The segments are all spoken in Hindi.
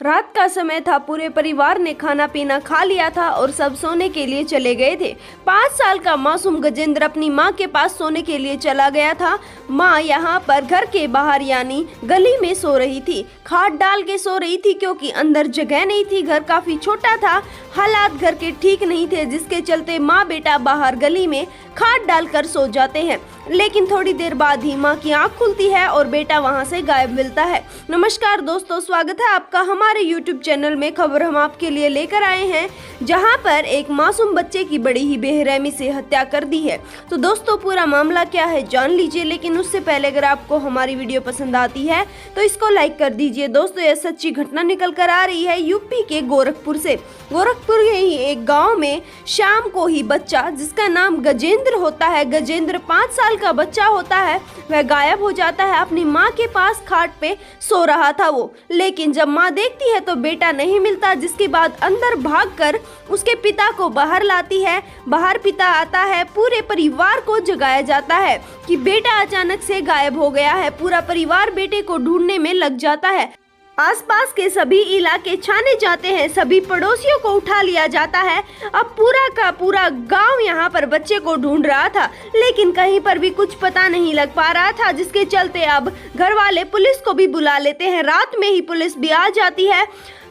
रात का समय था। पूरे परिवार ने खाना पीना खा लिया था और सब सोने के लिए चले गए थे। 5 साल का मासूम गजेंद्र अपनी माँ के पास सोने के लिए चला गया था। माँ यहाँ पर घर के बाहर यानी गली में सो रही थी। खाट डाल के सो रही थी क्योंकि अंदर जगह नहीं थी। घर काफी छोटा था, हालात घर के ठीक नहीं थे, जिसके चलते माँ बेटा बाहर गली में खाट डालकर सो जाते हैं। लेकिन थोड़ी देर बाद ही माँ की आंख खुलती है और बेटा वहां से गायब मिलता है। नमस्कार दोस्तों, स्वागत है आपका हमारे YouTube चैनल में। खबर हम आपके लिए लेकर आए हैं जहां पर एक मासूम बच्चे की बड़ी ही बेरहमी से हत्या कर दी है। तो दोस्तों, पूरा मामला क्या है जान लीजिए, लेकिन उससे पहले अगर आपको हमारी वीडियो पसंद आती है तो इसको लाइक कर दीजिए। दोस्तों, यह सच्ची घटना निकल कर आ रही है यूपी के गोरखपुर से। गोरखपुर के ही एक गाँव में शाम को ही बच्चा, जिसका नाम गजेंद्र होता है, गजेंद्र 5 साल का बच्चा होता है, वह गायब हो जाता है। अपनी माँ के पास खाट पे सो रहा था वो, लेकिन जब माँ देखती है तो बेटा नहीं मिलता, जिसके बाद अंदर भागकर उसके पिता को बाहर लाती है। बाहर पिता आता है, पूरे परिवार को जगाया जाता है कि बेटा अचानक से गायब हो गया है। पूरा परिवार बेटे को ढूंढने में लग जाता है। आसपास के सभी इलाके छाने जाते हैं, सभी पड़ोसियों को उठा लिया जाता है। अब पूरा का पूरा गांव यहाँ पर बच्चे को ढूंढ रहा था, लेकिन कहीं पर भी कुछ पता नहीं लग पा रहा था, जिसके चलते अब घर वाले पुलिस को भी बुला लेते हैं। रात में ही पुलिस भी आ जाती है।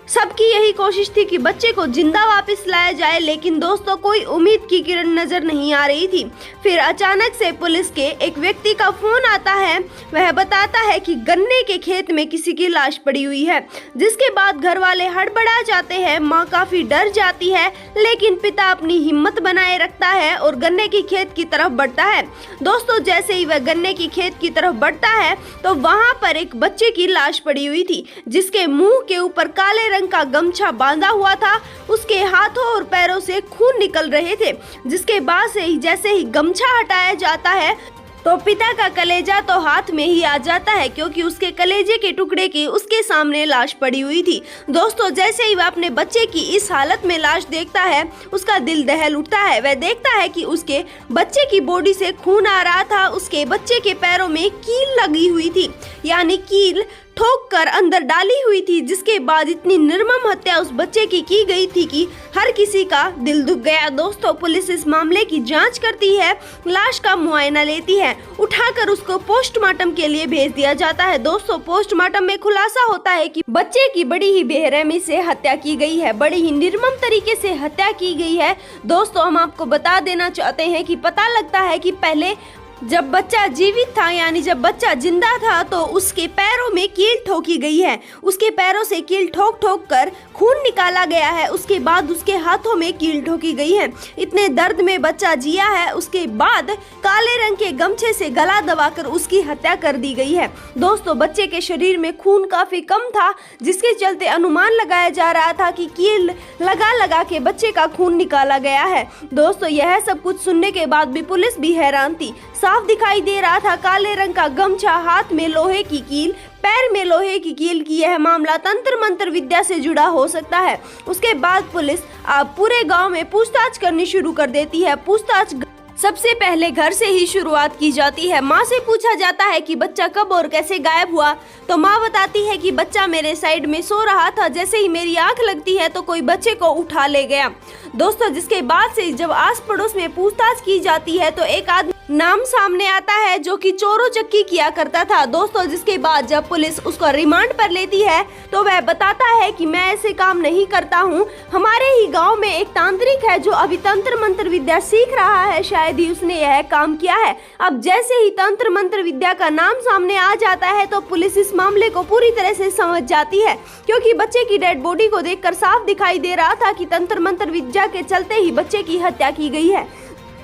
सबकी यही कोशिश थी कि बच्चे को जिंदा वापस लाया जाए, लेकिन दोस्तों कोई उम्मीद की किरण नजर नहीं आ रही थी। फिर अचानक से पुलिस के एक व्यक्ति का फोन आता है। वह बताता है कि गन्ने के खेत में किसी की लाश पड़ी हुई है, जिसके बाद घर वाले हड़बड़ा जाते हैं। माँ काफी डर जाती है, लेकिन पिता अपनी हिम्मत बनाए रखता है और गन्ने की खेत की तरफ बढ़ता है। दोस्तों, जैसे ही वह गन्ने की खेत की तरफ बढ़ता है तो वहाँ पर एक बच्चे की लाश पड़ी हुई थी, जिसके मुंह के ऊपर काले रंग का गमछा बांधा हुआ था। उसके हाथों और पैरों से खून निकल रहे थे, जिसके बाद से ही जैसे ही गमछा हटाया जाता है तो पिता का कलेजा तो हाथ में ही आ जाता है, क्योंकि उसके कलेजे के टुकड़े की उसके सामने लाश पड़ी हुई थी। दोस्तों, जैसे ही वह अपने बच्चे की इस हालत में लाश देखता है, उसका दिल दहल उठता है। वह देखता है कि उसके बच्चे की बॉडी से खून आ रहा था। उसके बच्चे के पैरों में कील लगी हुई थी, यानी कील ठोक कर अंदर डाली हुई थी, जिसके बाद इतनी निर्मम हत्या उस बच्चे की गई थी कि हर किसी का दिल दुख गया। दोस्तों, पुलिस इस मामले की जांच करती है, लाश का मुआयना लेती है, उठाकर उसको पोस्टमार्टम के लिए भेज दिया जाता है। दोस्तों, पोस्टमार्टम में खुलासा होता है कि बच्चे की बड़ी ही बेरहमी से हत्या की गई है, बड़ी ही निर्मम तरीके से हत्या की गई है। दोस्तों, हम आपको बता देना चाहते हैं कि पता लगता है कि पहले जब बच्चा जीवित था, यानी जब बच्चा जिंदा था, तो उसके पैरों में कील ठोकी गई है। उसके पैरों से कील ठोक ठोक कर खून निकाला गया है। उसके बाद उसके हाथों में कील ठोकी गई है। इतने दर्द में बच्चा जिया है। उसके बाद काले रंग के गमछे से गला दबाकर उसकी हत्या कर दी गई है। दोस्तों, बच्चे के शरीर में खून काफी कम था, जिसके चलते अनुमान लगाया जा रहा था कि कील लगा लगा के बच्चे का खून निकाला गया है। दोस्तों, यह सब कुछ सुनने के बाद भी पुलिस भी हैरान थी। साफ दिखाई दे रहा था काले रंग का गमछा, हाथ में लोहे की कील, पैर में लोहे की कील की यह मामला तंत्र मंत्र विद्या से जुड़ा हो सकता है। उसके बाद पुलिस अब पूरे गांव में पूछताछ करनी शुरू कर देती है। पूछताछ सबसे पहले घर से ही शुरुआत की जाती है। माँ से पूछा जाता है कि बच्चा कब और कैसे गायब हुआ, तो माँ बताती है कि बच्चा मेरे साइड में सो रहा था, जैसे ही मेरी आंख लगती है तो कोई बच्चे को उठा ले गया। दोस्तों, जिसके बाद से जब आस पड़ोस में पूछताछ की जाती है तो एक आदमी नाम सामने आता है जो कि चोरों चक्की किया करता था। दोस्तों, जिसके बाद जब पुलिस उसको रिमांड पर लेती है तो वह बताता है कि मैं ऐसे काम नहीं करता हूँ। हमारे ही गांव में एक तांत्रिक है जो अभी तंत्र मंत्र विद्या सीख रहा है, शायद ही उसने यह काम किया है। अब जैसे ही तंत्र मंत्र विद्या का नाम सामने आ जाता है तो पुलिस इस मामले को पूरी तरह से समझ जाती है, क्योंकि बच्चे की डेड बॉडी को देखकर साफ दिखाई दे रहा था कि तंत्र मंत्र विद्या के चलते ही बच्चे की हत्या की गई है।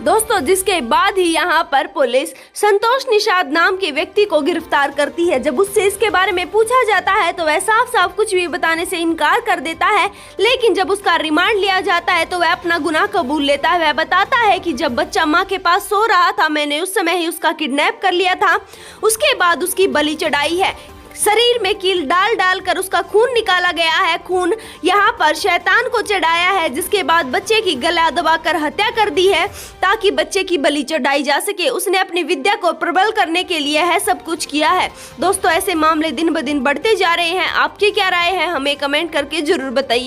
दोस्तों, जिसके बाद ही यहाँ पर पुलिस संतोष निषाद नाम के व्यक्ति को गिरफ्तार करती है। जब उससे इसके बारे में पूछा जाता है तो वह साफ साफ कुछ भी बताने से इनकार कर देता है, लेकिन जब उसका रिमांड लिया जाता है तो वह अपना गुनाह कबूल लेता है। वह बताता है कि जब बच्चा माँ के पास सो रहा था, मैंने उस समय ही उसका किडनैप कर लिया था, उसके बाद उसकी बलि चढ़ाई है। शरीर में कील डाल डाल कर उसका खून निकाला गया है। खून यहाँ पर शैतान को चढ़ाया है, जिसके बाद बच्चे की गला दबाकर हत्या कर दी है ताकि बच्चे की बलि चढ़ाई जा सके। उसने अपनी विद्या को प्रबल करने के लिए है सब कुछ किया है। दोस्तों, ऐसे मामले दिन ब दिन बढ़ते जा रहे हैं। आपकी क्या राय है, हमें कमेंट करके जरूर बताइए।